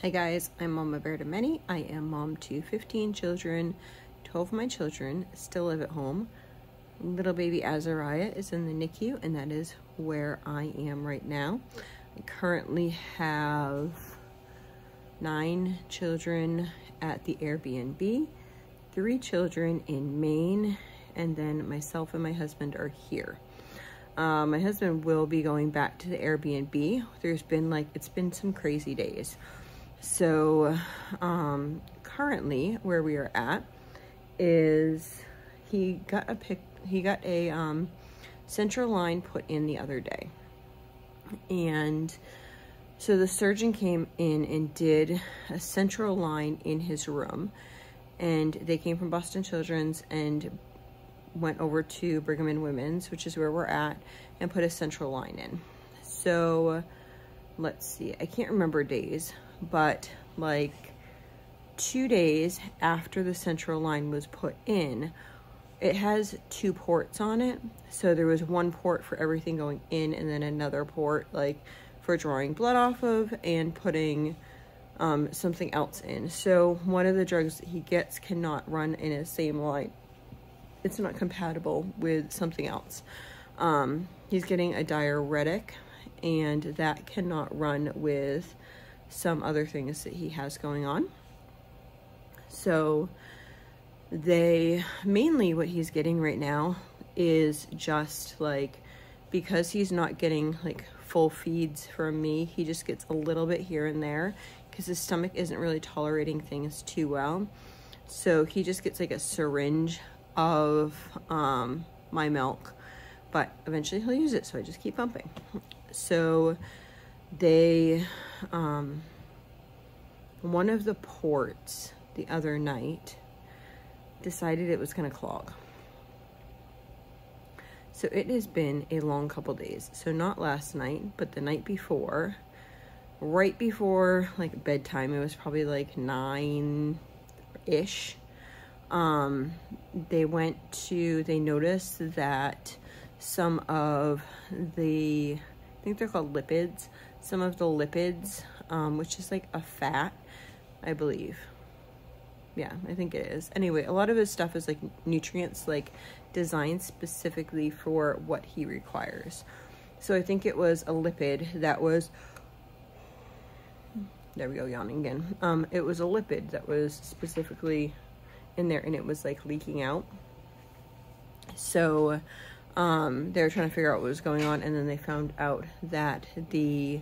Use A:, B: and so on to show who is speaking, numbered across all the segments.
A: Hi guys, I'm Mama Bear to Many. I am mom to 15 children. 12 of my children still live at home. Little baby Azariah is in the NICU, and that is where I am right now. I currently have 9 children at the Airbnb, 3 children in Maine, and then myself and my husband are here. My husband will be going back to the Airbnb. It's been some crazy days. So currently where we are at is he got a central line put in the other day. And so the surgeon came in and did a central line in his room, and they came from Boston Children's and went over to Brigham and Women's, which is where we're at, and put a central line in. So let's see, I can't remember days, but like 2 days after the central line was put in, it has 2 ports on it. So there was 1 port for everything going in, and then another port like for drawing blood off of and putting something else in. So one of the drugs that he gets cannot run in the same line. It's not compatible with something else. He's getting a diuretic, and that cannot run with some other things that he has going on. So mainly what he's getting right now is just like, because he's not getting like full feeds from me, he just gets a little bit here and there because his stomach isn't really tolerating things too well. So he just gets like a syringe of my milk, but eventually he'll use it, so I just keep pumping. So they one of the ports the other night decided it was going to clog. So it has been a long couple days. So not last night, but the night before, right before like bedtime, it was probably like 9-ish. They noticed that some of the, I think they're called lipids, some of the lipids, which is like a fat, I believe. Yeah, I think it is. Anyway, a lot of his stuff is like nutrients, like designed specifically for what he requires. So I think it was a lipid that was, there we go, yawning again. It was a lipid that was specifically in there, and it was like leaking out. So they were trying to figure out what was going on, and then they found out that the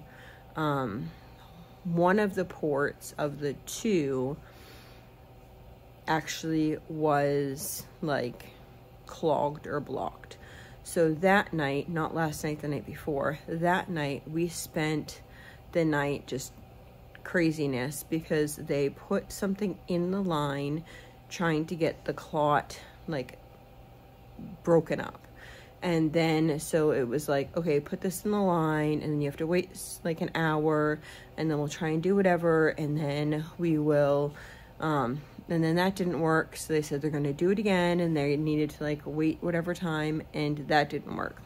A: one of the ports of the 2 actually was like clogged or blocked. So that night, not last night, the night before, that night we spent the night just craziness because they put something in the line trying to get the clot like broken up. And then so it was like, okay, put this in the line, and then you have to wait like an hour, and then we'll try and do whatever, and then we will and then that didn't work, so they said they're going to do it again, and they needed to like wait whatever time, and that didn't work.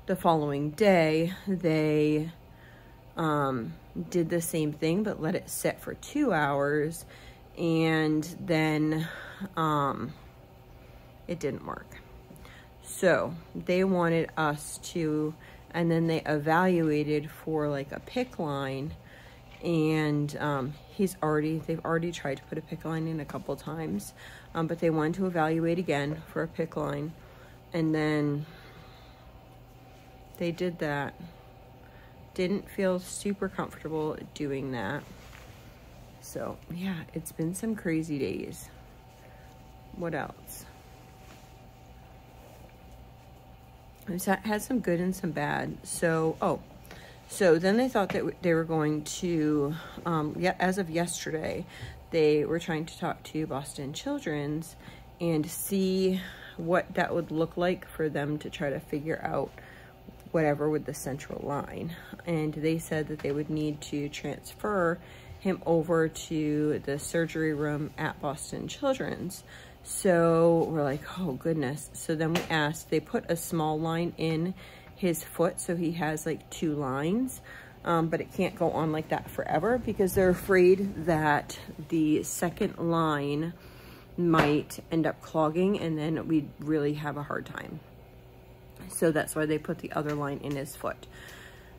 A: The following day they did the same thing, but let it sit for 2 hours, and then it didn't work. So they wanted us to, and then they evaluated for like a PICC line, and they've already tried to put a PICC line in a couple times, but they wanted to evaluate again for a PICC line, and then they did that. Didn't feel super comfortable doing that. So yeah, it's been some crazy days. What else? We've had some good and some bad. So then they thought that they were going to, as of yesterday, they were trying to talk to Boston Children's and see what that would look like for them to try to figure out whatever with the central line. And they said that they would need to transfer him over to the surgery room at Boston Children's. So we're like, oh goodness. So then we asked, they put a small line in his foot, so he has like 2 lines. but it can't go on like that forever because they're afraid that the second line might end up clogging and then we'd really have a hard time. So that's why they put the other line in his foot.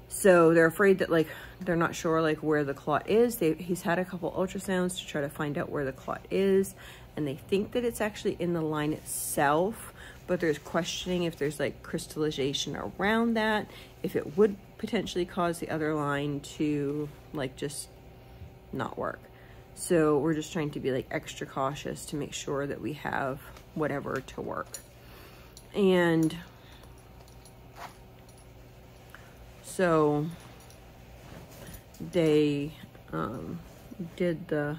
A: So they're afraid that, like, they're not sure like where the clot is. He's had a couple ultrasounds to try to find out where the clot is, and they think that it's actually in the line itself, but there's questioning if there's like crystallization around that, if it would potentially cause the other line to like just not work. So we're just trying to be like extra cautious to make sure that we have whatever to work. And so they did the,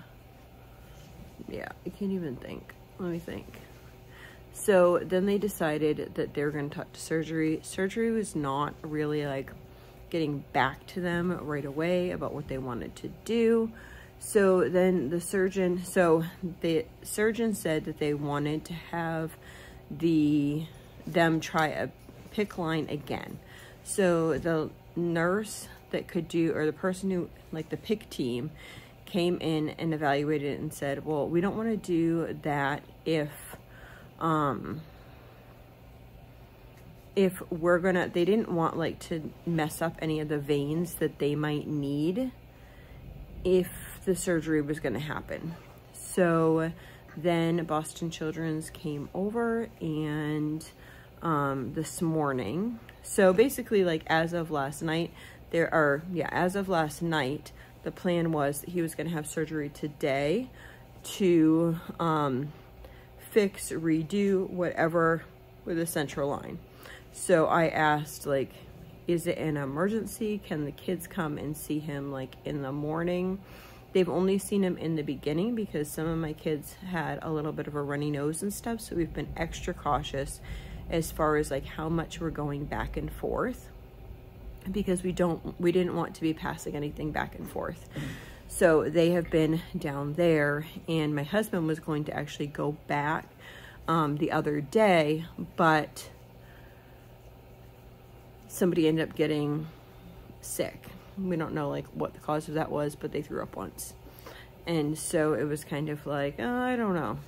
A: yeah, I can't even think. Let me think. So then they decided that they were going to talk to surgery. Surgery was not really like getting back to them right away about what they wanted to do. So then the surgeon said that they wanted to have them try a PICC line again. So the nurse that could do, or the person who, like the PICC team, came in and evaluated it and said, well, we don't want to do that if we're gonna, they didn't want like to mess up any of the veins that they might need if the surgery was going to happen. So then Boston Children's came over and this morning, so basically like as of last night, as of last night, the plan was that he was going to have surgery today to fix, redo, whatever with the central line. So I asked, like, is it an emergency? Can the kids come and see him like in the morning? They've only seen him in the beginning because some of my kids had a little bit of a runny nose and stuff. So we've been extra cautious as far as like how much we're going back and forth, because we didn't want to be passing anything back and forth. So they have been down there, and my husband was going to actually go back the other day, but somebody ended up getting sick. We don't know like what the cause of that was, but they threw up once. And so it was kind of like, oh, I don't know.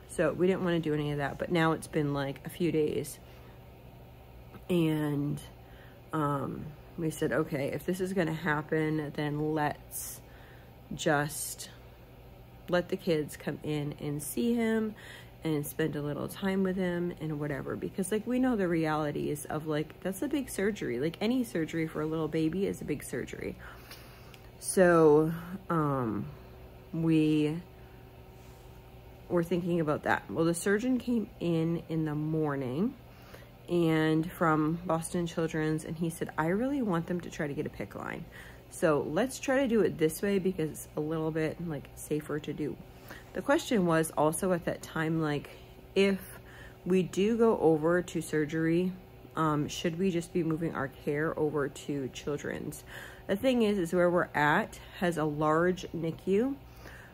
A: So we didn't want to do any of that, but now it's been like a few days. And we said, okay, if this is going to happen, then let's just let the kids come in and see him and spend a little time with him and whatever, because like we know the realities of like, that's a big surgery. Like any surgery for a little baby is a big surgery. So we were thinking about that. Well, the surgeon came in the morning and from Boston Children's, and he said, I really want them to try to get a PICC line. So let's try to do it this way because it's a little bit like safer to do. The question was also at that time, like, if we do go over to surgery, should we just be moving our care over to Children's? The thing is where we're at has a large NICU,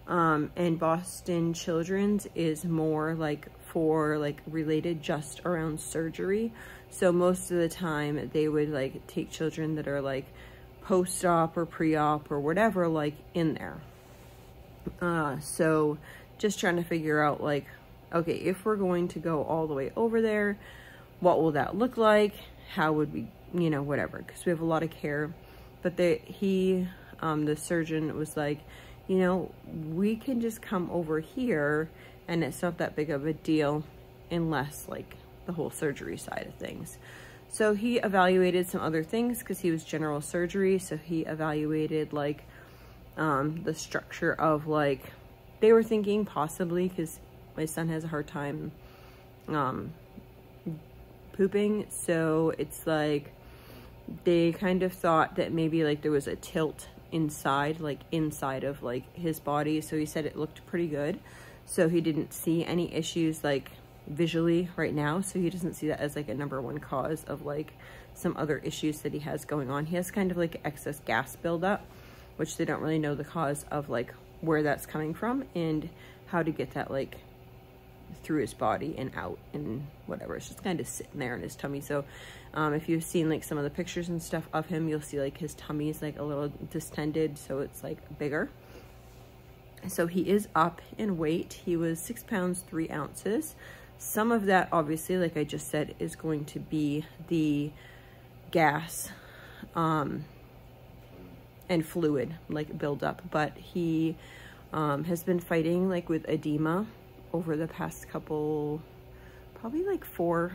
A: and Boston Children's is more like for like related just around surgery. So most of the time they would like take children that are like post-op or pre-op or whatever, like in there. So just trying to figure out like, okay, if we're going to go all the way over there, what will that look like? How would we, you know, whatever, because we have a lot of care. But the surgeon was like, you know, we can just come over here and it's not that big of a deal unless like the whole surgery side of things. So he evaluated some other things because he was general surgery. So he evaluated like the structure of like, they were thinking possibly, because my son has a hard time pooping. So it's like, they kind of thought that maybe like there was a tilt inside, like inside of like his body. So he said it looked pretty good. So he didn't see any issues like visually right now. So he doesn't see that as like a #1 cause of like some other issues that he has going on. He has kind of like excess gas buildup, which they don't really know the cause of like where that's coming from and how to get that like through his body and out and whatever. It's just kind of sitting there in his tummy. So if you've seen like some of the pictures and stuff of him, you'll see like his tummy is like a little distended, so it's like bigger. So he is up in weight. He was 6 pounds 3 ounces. Some of that, obviously, like I just said, is going to be the gas and fluid like buildup, but he has been fighting like with edema over the past couple, probably like 4-5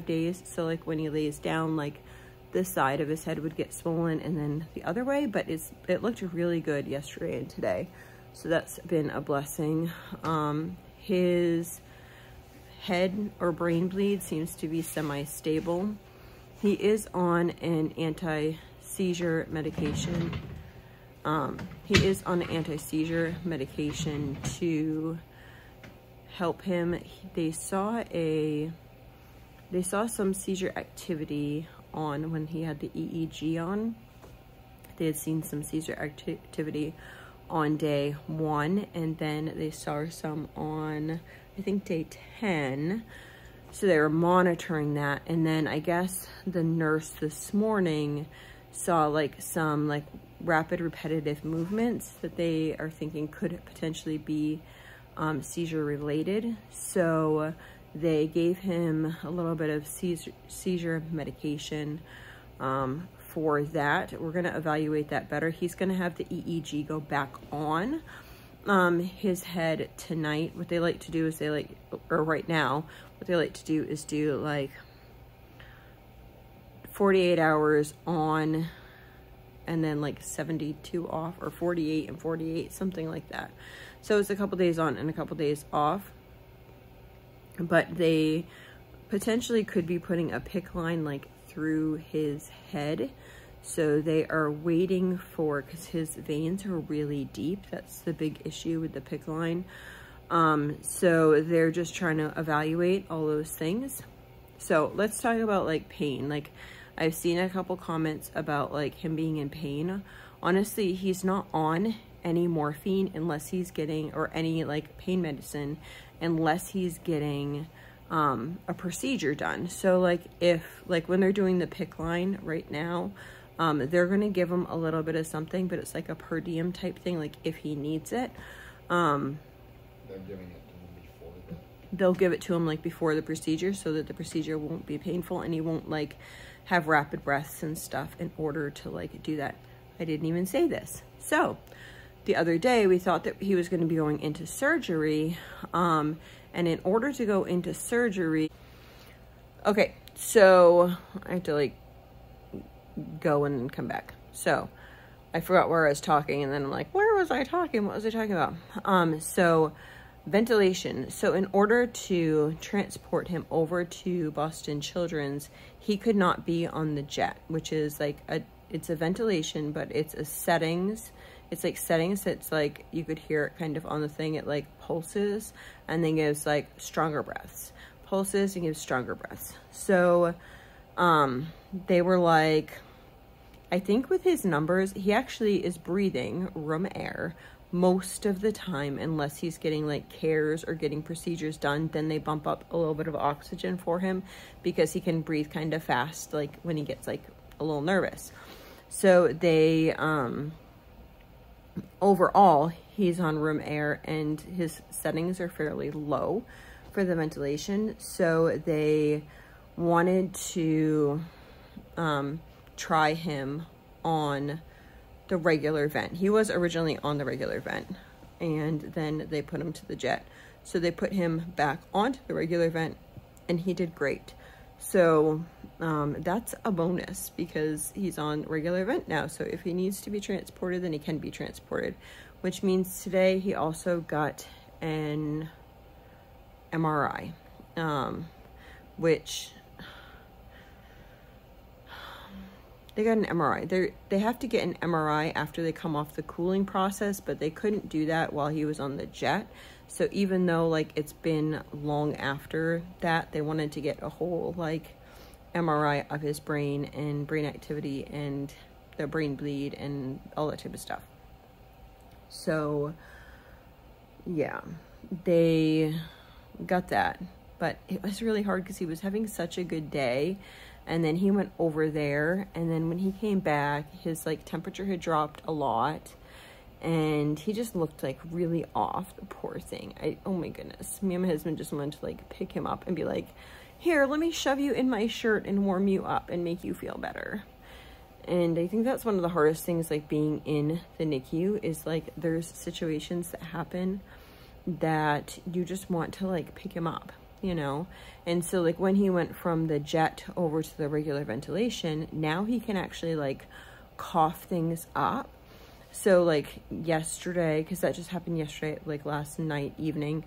A: days. So like when he lays down, like this side of his head would get swollen and then the other way, but it looked really good yesterday and today, so that's been a blessing. His head or brain bleed seems to be semi-stable. He is on an anti-seizure medication. He is on an anti-seizure medication to help him. They saw some seizure activity on when he had the EEG on. They had seen some seizure activity on day 1, and then they saw some on, I think, day 10. So they were monitoring that, and then I guess the nurse this morning saw like some like rapid repetitive movements that they are thinking could potentially be seizure related. So they gave him a little bit of seizure medication for that. We're going to evaluate that better. He's going to have the EEG go back on his head tonight. What they like to do is right now, what they like to do is do like 48 hours on and then like 72 off, or 48 and 48, something like that. So it's a couple days on and a couple days off, but they potentially could be putting a PICC line like through his head. So they are waiting for, because his veins are really deep. That's the big issue with the PICC line. So they're just trying to evaluate all those things. So let's talk about like pain. Like I've seen a couple comments about like him being in pain. Honestly, he's not on any morphine unless he's getting, or any like pain medicine, unless he's getting a procedure done. So like if, like when they're doing the PICC line right now, they're going to give him a little bit of something, but it's like a per diem type thing, like if he needs it.
B: They're giving it to him before
A: they'll give it to him like before the procedure, so that the procedure won't be painful and he won't like have rapid breaths and stuff in order to like do that. I didn't even say this. So the other day we thought that he was going to be going into surgery, and in order to go into surgery, okay, so I have to like go and come back. So I forgot where I was talking, and then I'm like, where was I talking? What was I talking about? So ventilation. So in order to transport him over to Boston Children's, he could not be on the jet, which is like it's a ventilation, but it's a settings. It's like settings that's like, you could hear it kind of on the thing. It like pulses and then gives like stronger breaths. Pulses and gives stronger breaths. So they were like, I think with his numbers, he actually is breathing room air most of the time, unless he's getting like cares or getting procedures done. Then they bump up a little bit of oxygen for him because he can breathe kind of fast, like when he gets like a little nervous. So they, overall, he's on room air and his settings are fairly low for the ventilation. So they wanted to try him on the regular vent. He was originally on the regular vent, and then they put him to the jet. So they put him back onto the regular vent, and he did great. So that's a bonus because he's on regular vent now. So if he needs to be transported, then he can be transported, which means today he also got an MRI, which they got an MRI. They have to get an MRI after they come off the cooling process, but they couldn't do that while he was on the jet. So even though like it's been long after that, they wanted to get a whole like MRI of his brain and brain activity and the brain bleed and all that type of stuff. So yeah, they got that. But it was really hard because he was having such a good day. And then he went over there, and then when he came back, his like temperature had dropped a lot, and he just looked like really off, the poor thing. Oh my goodness. Me and my husband just wanted to like pick him up and be like, here, let me shove you in my shirt and warm you up and make you feel better. And I think that's one of the hardest things, like being in the NICU, is like there's situations that happen that you just want to like pick him up, you know? And so like when he went from the jet over to the regular ventilation, now he can actually like cough things up. So like yesterday, because that just happened yesterday, like last night, evening,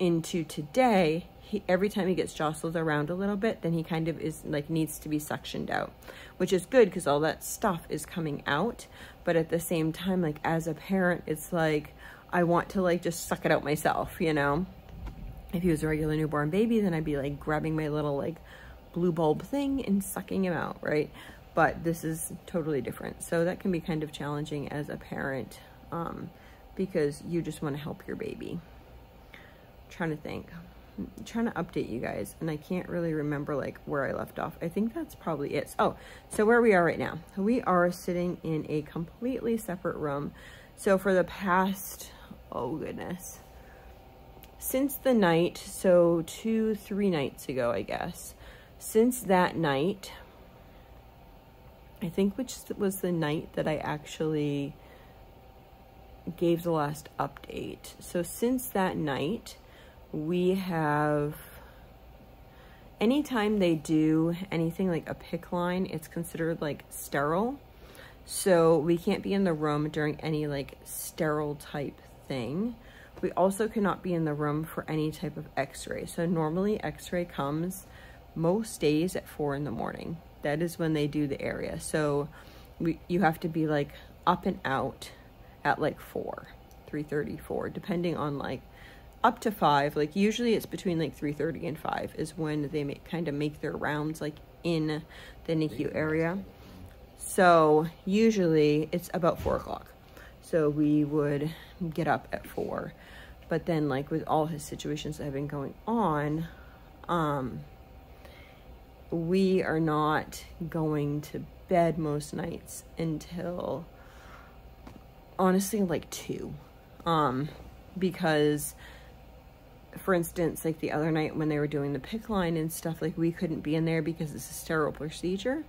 A: into today, every time he gets jostled around a little bit, then he kind of is like needs to be suctioned out, which is good because all that stuff is coming out. But at the same time, like as a parent, it's like, I want to like just suck it out myself, you know? If he was a regular newborn baby, then I'd be like grabbing my little like blue bulb thing and sucking him out, right? But this is totally different. So that can be kind of challenging as a parent, because you just want to help your baby. I'm trying to think. I'm trying to update you guys, and I can't really remember like where I left off. I think that's probably it. Oh, so where we are right now. We are sitting in a completely separate room. So for the past, oh goodness, since the night, so 2-3 nights ago, I guess, since that night, I think which was the night that I actually gave the last update. So since that night, we have, anytime they do anything like a PICC line, it's considered like sterile. So we can't be in the room during any like sterile type thing. We also cannot be in the room for any type of x-ray. So normally x-ray comes most days at 4 in the morning. That is when they do the area. So you have to be like up and out at like 3:30, 4, depending on like up to 5. Like usually it's between like 3:30 and 5 is when they kind of make their rounds like in the NICU area. So usually it's about 4 o'clock. So we would get up at 4. But then like with all his situations that have been going on, we are not going to bed most nights until honestly like 2. Because for instance, like the other night when they were doing the PICC line and stuff, like we couldn't be in there because it's a sterile procedure.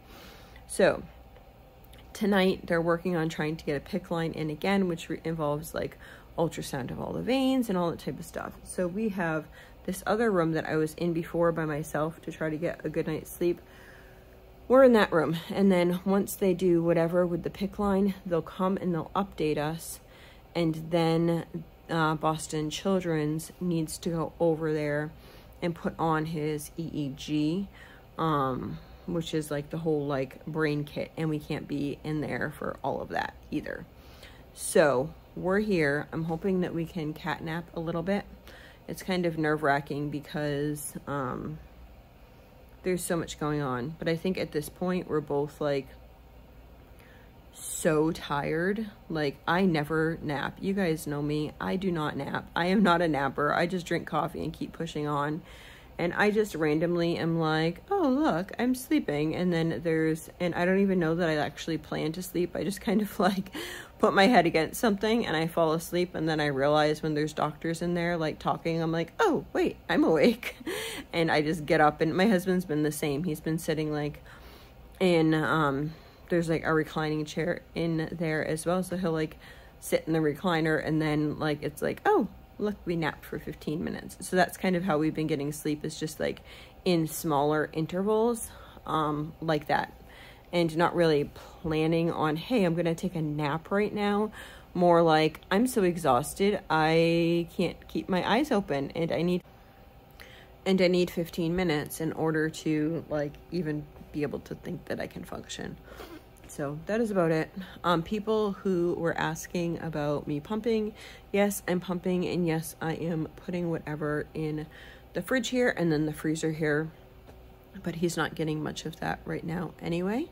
A: So tonight they're working on trying to get a PICC line in again, which involves like ultrasound of all the veins and all that type of stuff. So we have this other room that I was in before by myself to try to get a good night's sleep. We're in that room, and then once they do whatever with the PICC line, they'll come and they'll update us, and then Boston Children's needs to go over there and put on his EEG, which is like the whole like brain kit, and we can't be in there for all of that either. So we're here. I'm hoping that we can catnap a little bit. It's kind of nerve-wracking because there's so much going on. But I think at this point, we're both like so tired. Like I never nap. You guys know me. I do not nap. I am not a napper. I just drink coffee and keep pushing on. And I just randomly am like, oh, look, I'm sleeping. And then and I don't even know that I actually plan to sleep. I just kind of like put my head against something and I fall asleep. And then I realize when there's doctors in there like talking, I'm like, oh, wait, I'm awake. And I just get up, and my husband's been the same. He's been sitting like in, there's like a reclining chair in there as well. So he'll like sit in the recliner, and then like, it's like, oh, look, we napped for 15 minutes. So that's kind of how we've been getting sleep, is just like in smaller intervals like that, and not really planning on, hey, I'm gonna take a nap right now. More like, I'm so exhausted, I can't keep my eyes open, and I need 15 minutes in order to like even be able to think that I can function. So that is about it. People who were asking about me pumping, yes, I'm pumping, and yes, I am putting whatever in the fridge here and then the freezer here, but he's not getting much of that right now anyway.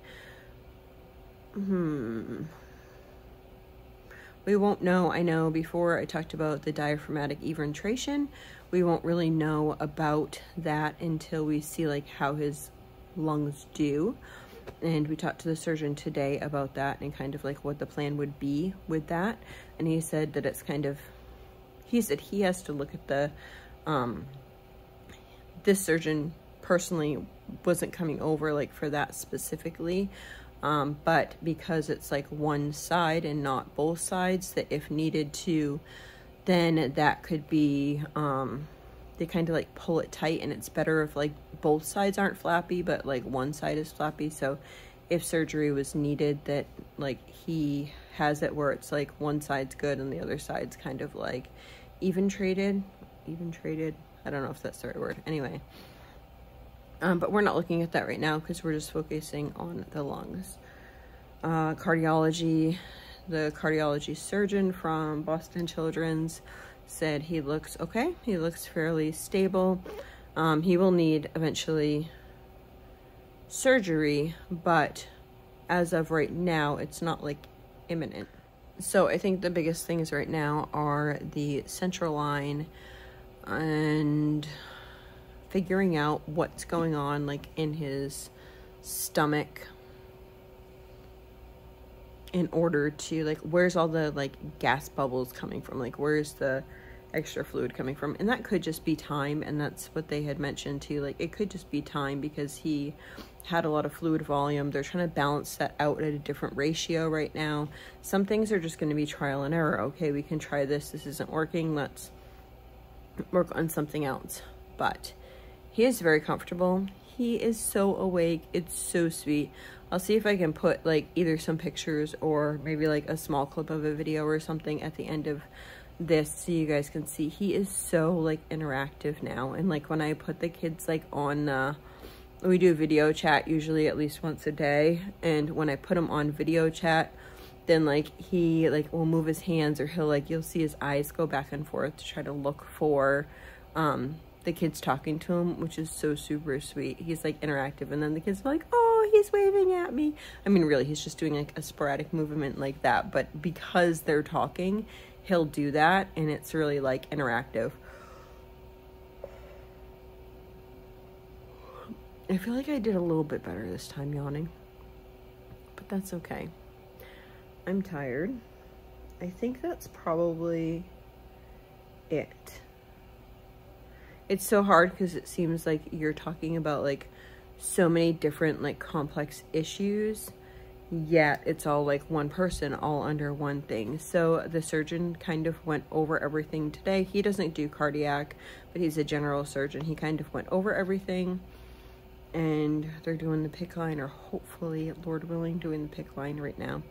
A: We won't know. I know before I talked about the diaphragmatic eventration, we won't really know about that until we see like how his lungs do. And we talked to the surgeon today about that and kind of like what the plan would be with that. And he said that it's kind of, he said he has to look at the, this surgeon personally wasn't coming over like for that specifically. But because it's like one side and not both sides, that if needed to, then that could be, they kind of like pull it tight, and it's better if like both sides aren't flappy, but like one side is flappy. So if surgery was needed, that like he has it where it's like one side's good and the other side's kind of like even traded. I don't know if that's the right word. Anyway. But we're not looking at that right now because we're just focusing on the lungs. Cardiology, the cardiology surgeon from Boston Children's said he looks okay. He looks fairly stable. He will need eventually surgery, but as of right now, it's not like imminent. So I think the biggest things right now are the central line and figuring out what's going on like in his stomach in order to like, where's all the like gas bubbles coming from, like where's the extra fluid coming from. And that could just be time, and that's what they had mentioned too, like it could just be time because he had a lot of fluid volume. They're trying to balance that out at a different ratio right now. Some things are just going to be trial and error. Okay, we can try this isn't working, let's work on something else. But he is very comfortable. He is so awake. It's so sweet. I'll see if I can put like either some pictures or maybe like a small clip of a video or something at the end of this so you guys can see. He is so like interactive now. And like when I put the kids like on, we do video chat usually at least once a day. And when I put him on video chat, then like he like will move his hands, or he'll like, you'll see his eyes go back and forth to try to look for, the kids talking to him, which is so super sweet. He's like interactive, and then the kids are like, oh, he's waving at me. I mean, really, he's just doing like a sporadic movement like that, but because they're talking, he'll do that, and it's really like interactive. I feel like I did a little bit better this time yawning, but that's okay. I'm tired. I think that's probably it. It's so hard because it seems like you're talking about like so many different like complex issues, yet it's all like one person all under one thing. So the surgeon kind of went over everything today. He doesn't do cardiac, but he's a general surgeon. He kind of went over everything, and they're doing the PICC line, or hopefully, Lord willing, doing the PICC line right now.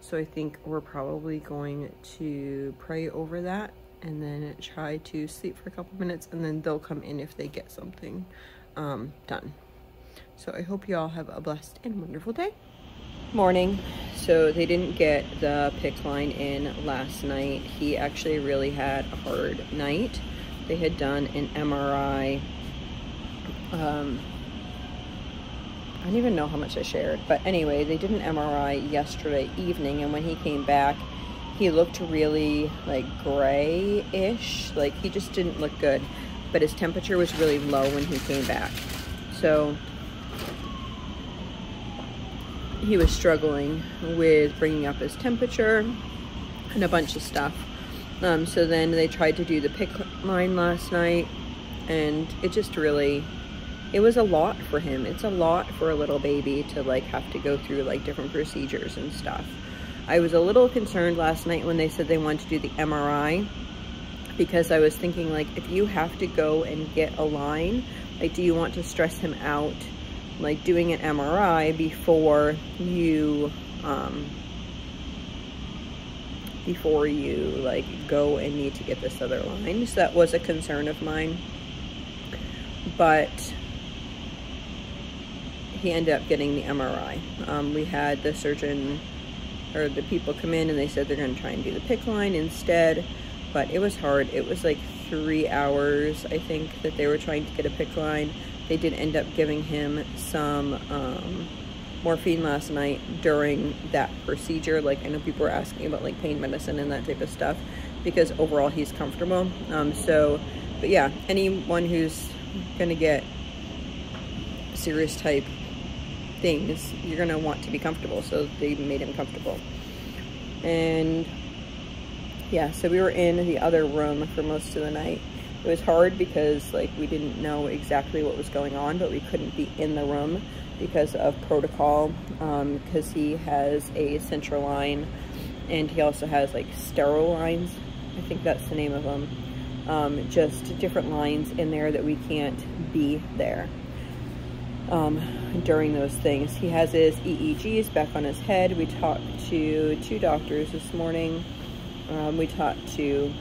A: So I think we're probably going to pray over that and then try to sleep for a couple minutes, and then they'll come in if they get something done. So I hope you all have a blessed and wonderful day. Morning. So they didn't get the PICC line in last night. He actually really had a hard night. They had done an MRI. I don't even know how much I shared, but anyway, they did an MRI yesterday evening, and when he came back, he looked really like gray-ish, like he just didn't look good, but his temperature was really low when he came back. So he was struggling with bringing up his temperature and a bunch of stuff. So then they tried to do the PICC line last night, and it just really, it was a lot for him. It's a lot for a little baby to like have to go through like different procedures and stuff. I was a little concerned last night when they said they wanted to do the MRI, because I was thinking like, if you have to go and get a line, like do you want to stress him out like doing an MRI before you like go and need to get this other line? So that was a concern of mine, but he ended up getting the MRI. We had the surgeon or the people come in, and they said they're going to try and do the PICC line instead, but it was hard. It was like 3 hours, I think, that they were trying to get a PICC line. They did end up giving him some morphine last night during that procedure. Like, I know people were asking about like pain medicine and that type of stuff, because overall he's comfortable. But yeah, anyone who's gonna get serious type things, you're gonna want to be comfortable, so they made him comfortable. And yeah, so we were in the other room for most of the night. It was hard because like we didn't know exactly what was going on, but we couldn't be in the room because of protocol, because he has a central line and he also has like sterile lines. I think that's the name of them. Just different lines in there that we can't be there during those things. He has his EEGs back on his head. We talked to 2 doctors this morning. We talked to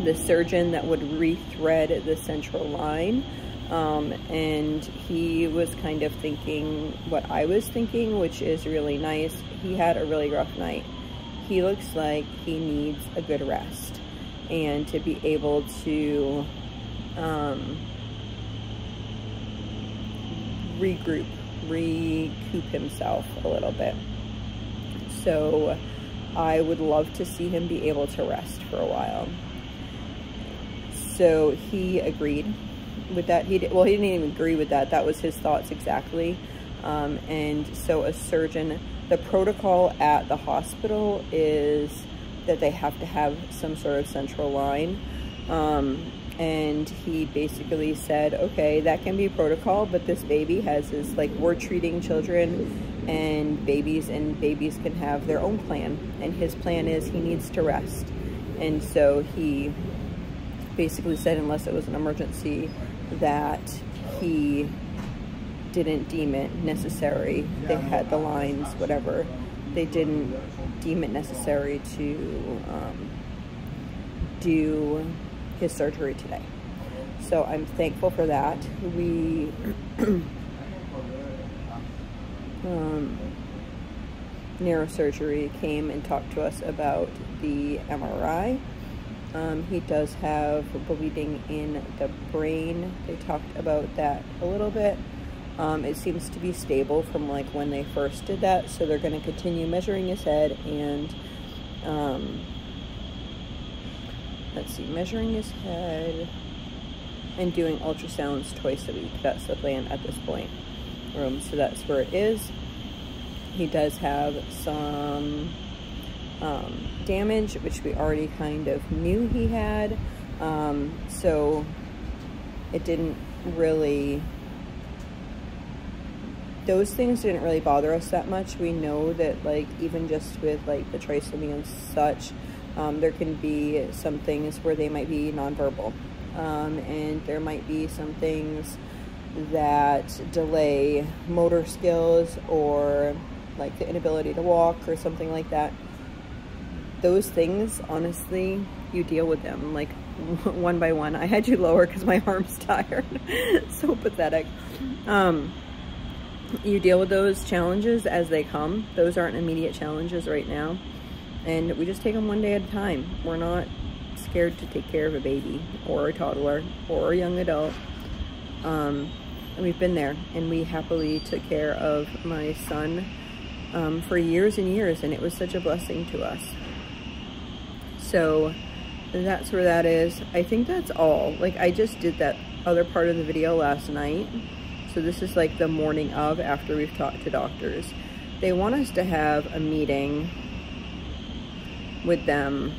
A: the surgeon that would rethread the central line, and he was kind of thinking what I was thinking, which is really nice. He had a really rough night. He looks like he needs a good rest, and to be able to recoup himself a little bit. So I would love to see him be able to rest for a while. So he agreed with that. Well, he didn't even agree with that. That was his thoughts exactly. And so a surgeon, the protocol at the hospital is that they have to have some sort of central line. And he basically said, okay, that can be protocol, but this baby has this, like, we're treating children and babies can have their own plan. And his plan is he needs to rest. And so he basically said, unless it was an emergency, that he didn't deem it necessary. They had the lines, whatever. They didn't deem it necessary to do his surgery today. So I'm thankful for that. We neurosurgery came and talked to us about the MRI. He does have bleeding in the brain. They talked about that a little bit. It seems to be stable from like when they first did that, so they're going to continue measuring his head and let's see, measuring his head and doing ultrasounds twice a week. That's the plan at this point. So that's where it is. He does have some damage, which we already kind of knew he had. So it didn't really, those things didn't really bother us that much. We know that, like, even just with like the trisomy and such, there can be some things where they might be nonverbal, and there might be some things that delay motor skills or like the inability to walk or something like that. Those things, honestly, you deal with them like one by one. I had you lower because my arm's tired. So pathetic. You deal with those challenges as they come. Those aren't immediate challenges right now. And we just take them one day at a time. We're not scared to take care of a baby or a toddler or a young adult. And we've been there, and we happily took care of my son for years and years, and it was such a blessing to us. So that's where that is. I think that's all. Like, I just did that other part of the video last night. So this is like the morning of, after we've talked to doctors. They want us to have a meeting with them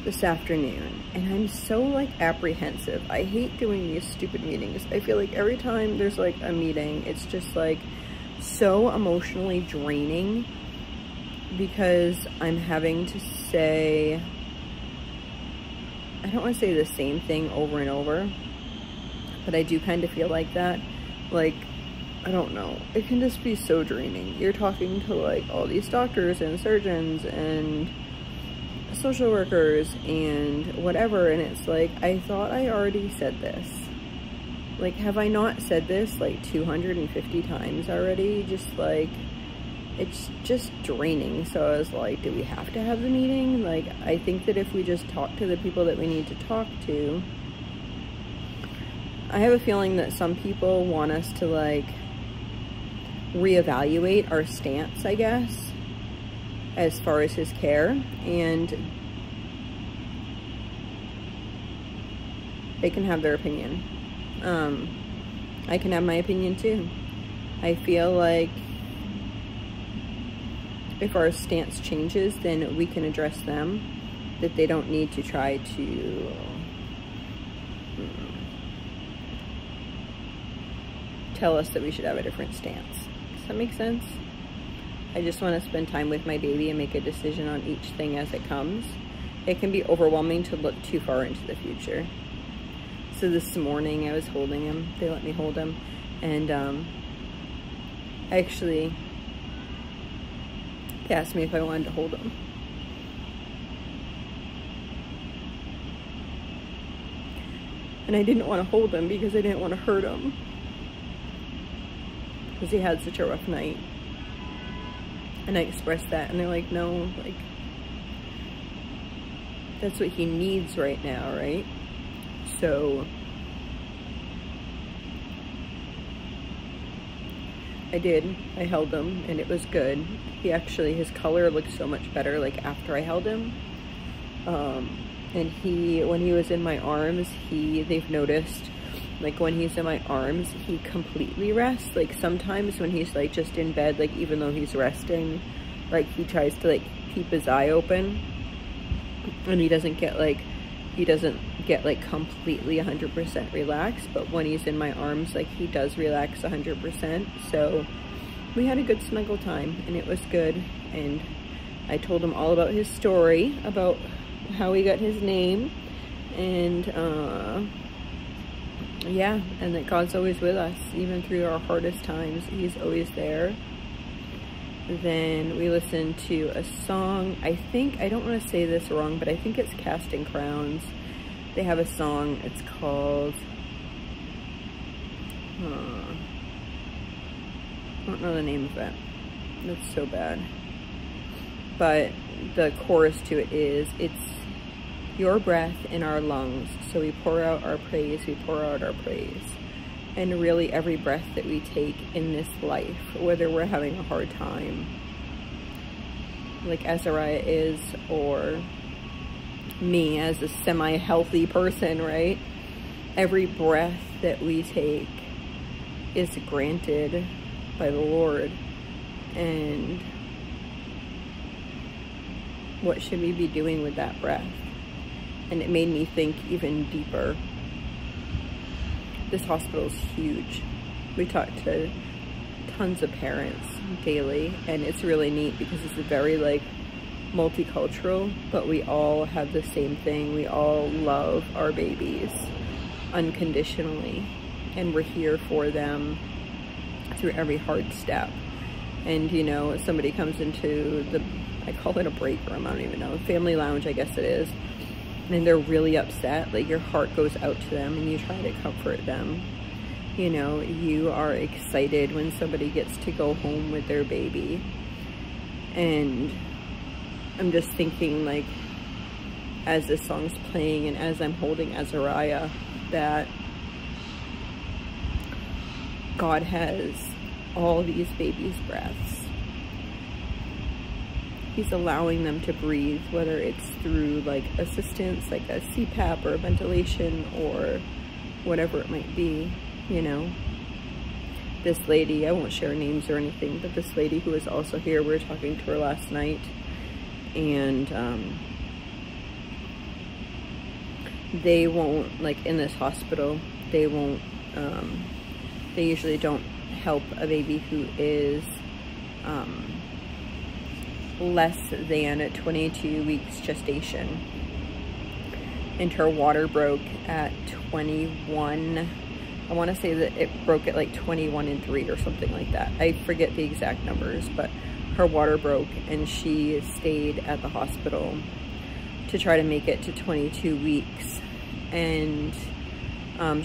A: this afternoon, and I'm so like apprehensive. I hate doing these stupid meetings. I feel like every time there's like a meeting, it's just like so emotionally draining, because I'm having to say, I don't want to say the same thing over and over, but I do kind of feel like that. Like, I don't know, it can just be so draining. You're talking to like all these doctors and surgeons and social workers and whatever, and it's like, I thought I already said this. Like, have I not said this like 250 times already? Just like, it's just draining. So I was like, do we have to have the meeting? Like, I think that if we just talk to the people that we need to talk to, I have a feeling that some people want us to like reevaluate our stance, I guess, as far as his care, and they can have their opinion. I can have my opinion too. I feel like if our stance changes, then we can address them, that they don't need to try to tell us that we should have a different stance. Does that make sense? I just want to spend time with my baby and make a decision on each thing as it comes. It can be overwhelming to look too far into the future. So this morning I was holding him. They let me hold him. And actually, they asked me if I wanted to hold him. And I didn't want to hold him because I didn't want to hurt him, because he had such a rough night. And I expressed that, and they're like, no, like, that's what he needs right now, right? So I did. I held him, and it was good. He actually, his color looked so much better, like, after I held him. And when he was in my arms, they've noticed, like, when he's in my arms, he completely rests. Like, sometimes when he's, like, just in bed, like, even though he's resting, like, he tries to, like, keep his eye open, and he doesn't get, like, completely 100% relaxed. But when he's in my arms, like, he does relax 100%. So we had a good snuggle time, and it was good. And I told him all about his story, about how he got his name, and yeah, and that God's always with us, even through our hardest times. He's always there. Then we listened to a song. I don't want to say this wrong, but I think it's Casting Crowns. They have a song. It's called, I don't know the name of it. That's so bad. But the chorus to it is, it's your breath in our lungs, so we pour out our praise, we pour out our praise. And really, every breath that we take in this life, whether we're having a hard time, like Azariah is, or me as a semi-healthy person, right? Every breath that we take is granted by the Lord. And what should we be doing with that breath? And it made me think even deeper. This hospital is huge. We talk to tons of parents daily, and it's really neat because it's very, like, multicultural, but we all have the same thing. We all love our babies unconditionally, and we're here for them through every hard step. And, you know, somebody comes into I call it a break room, I don't even know, family lounge, I guess it is, and they're really upset, like, your heart goes out to them and you try to comfort them. You know, you are excited when somebody gets to go home with their baby. And I'm just thinking, like, as this song's playing and as I'm holding Azariah, that God has all these babies' breaths. He's allowing them to breathe, whether it's through, like, assistance, like a CPAP or a ventilation or whatever it might be, you know. This lady, I won't share names or anything, but this lady who was also here, we were talking to her last night, and they won't, like, in this hospital, they won't, they usually don't help a baby who is less than 22 weeks gestation. And her water broke at 21. I want to say that it broke at like 21 and 3 or something like that. I forget the exact numbers, but her water broke and she stayed at the hospital to try to make it to 22 weeks. And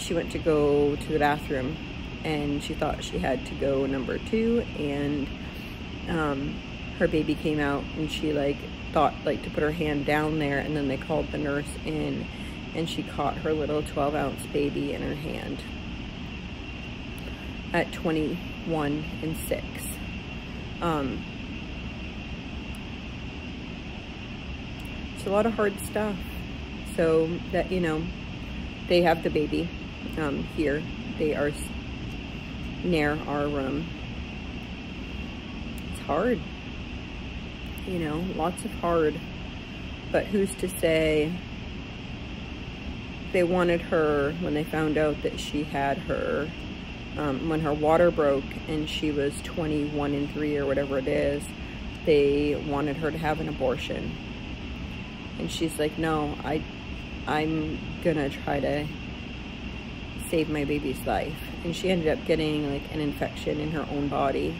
A: she went to go to the bathroom and she thought she had to go number 2, and her baby came out and she, like, thought, like, to put her hand down there, and then they called the nurse in and she caught her little 12-ounce baby in her hand at 22 1, and 6. It's a lot of hard stuff. So that, you know, they have the baby here. They are near our room. It's hard, you know, lots of hard. But who's to say they wanted her when they found out that she had her, when her water broke and she was 21 and 3 or whatever it is, they wanted her to have an abortion. And she's like, no, I'm gonna try to save my baby's life. And she ended up getting like an infection in her own body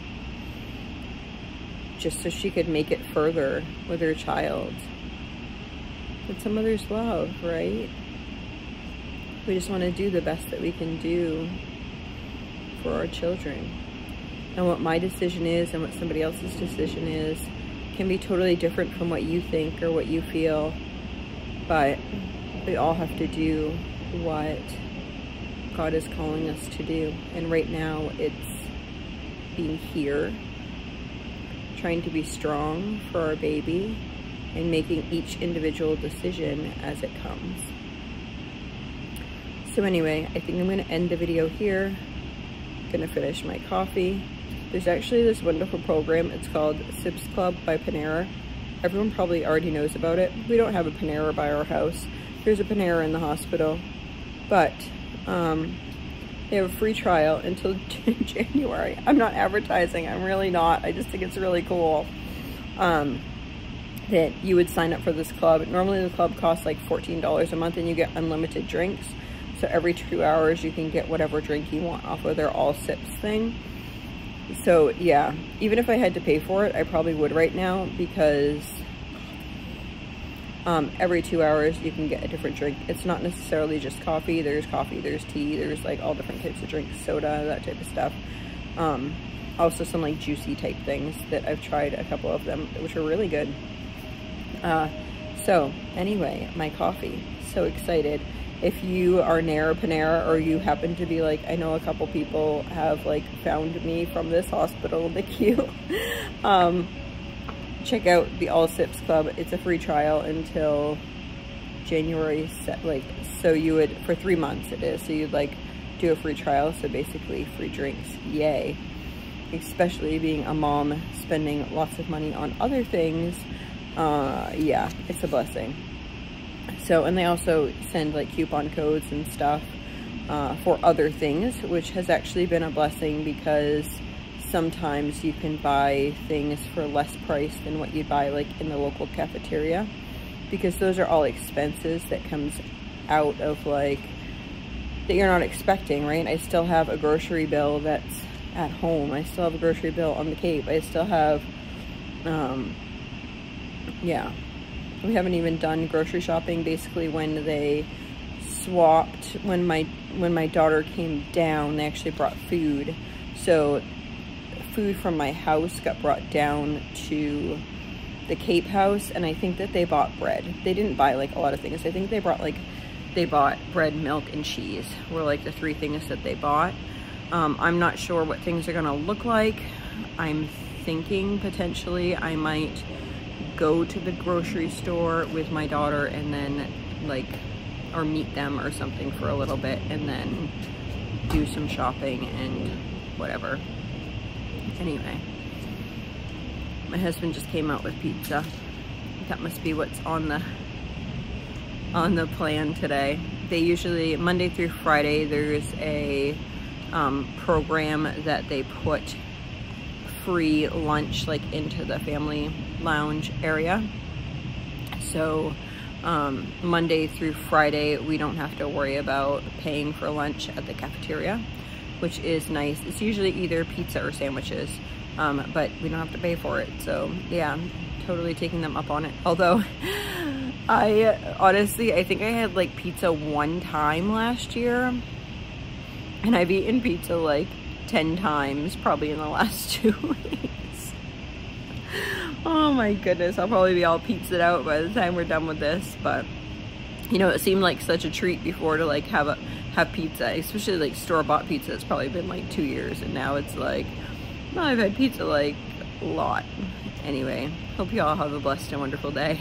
A: just so she could make it further with her child. That's a mother's love, right? We just want to do the best that we can do for our children. And what my decision is and what somebody else's decision is can be totally different from what you think or what you feel, but we all have to do what God is calling us to do. And right now it's being here, trying to be strong for our baby, and making each individual decision as it comes. So anyway, I think I'm going to end the video here. I'm going to finish my coffee. There's actually this wonderful program. It's called Sips Club by Panera. Everyone probably already knows about it. We don't have a Panera by our house. There's a Panera in the hospital. But they have a free trial until January. I'm not advertising. I'm really not. I just think it's really cool. That you would sign up for this club. Normally the club costs like $14 a month and you get unlimited drinks. So every 2 hours you can get whatever drink you want off of their all sips thing. So yeah, even if I had to pay for it, I probably would right now, because every 2 hours you can get a different drink. It's not necessarily just coffee, there's tea, there's like all different types of drinks, soda, that type of stuff. Also some like juicy type things that I've tried a couple of them, which are really good. So anyway, my coffee, so excited. If you are near Panera, or you happen to be like, I know a couple people have like found me from this hospital NICU, check out the All Sips Club. It's a free trial until January, so you would, for 3 months it is, so you'd like do a free trial, so basically free drinks, yay. Especially being a mom, spending lots of money on other things, yeah, it's a blessing. So, and they also send like coupon codes and stuff for other things, which has actually been a blessing, because sometimes you can buy things for less price than what you'd buy like in the local cafeteria, because those are all expenses that comes out of like, that you're not expecting, right? I still have a grocery bill that's at home. I still have a grocery bill on the Cape. I still have, yeah. We haven't even done grocery shopping. Basically, when they swapped, when my daughter came down, they actually brought food. So food from my house got brought down to the Cape house, and I think that they bought bread. They didn't buy like a lot of things. I think they bought bread, milk, and cheese were like the 3 things that they bought. I'm not sure what things are gonna look like. I'm thinking potentially I might go to the grocery store with my daughter and then like, or meet them or something for a little bit, and then do some shopping and whatever. Anyway, my husband just came out with pizza. That must be what's on the plan today. They usually, Monday through Friday, there's a program that they put free lunch like into the family lounge area. So Monday through Friday we don't have to worry about paying for lunch at the cafeteria, which is nice. It's usually either pizza or sandwiches, but we don't have to pay for it. So yeah, I'm totally taking them up on it. Although I honestly, I think I had like pizza 1 time last year, and I've eaten pizza like 10 times probably in the last 2 weeks. Oh my goodness, I'll probably be all pizzaed out by the time we're done with this. But you know, it seemed like such a treat before to like have have pizza, especially like store-bought pizza. It's probably been like 2 years, and now it's like, no, I've had pizza like a lot. Anyway, hope you all have a blessed and wonderful day.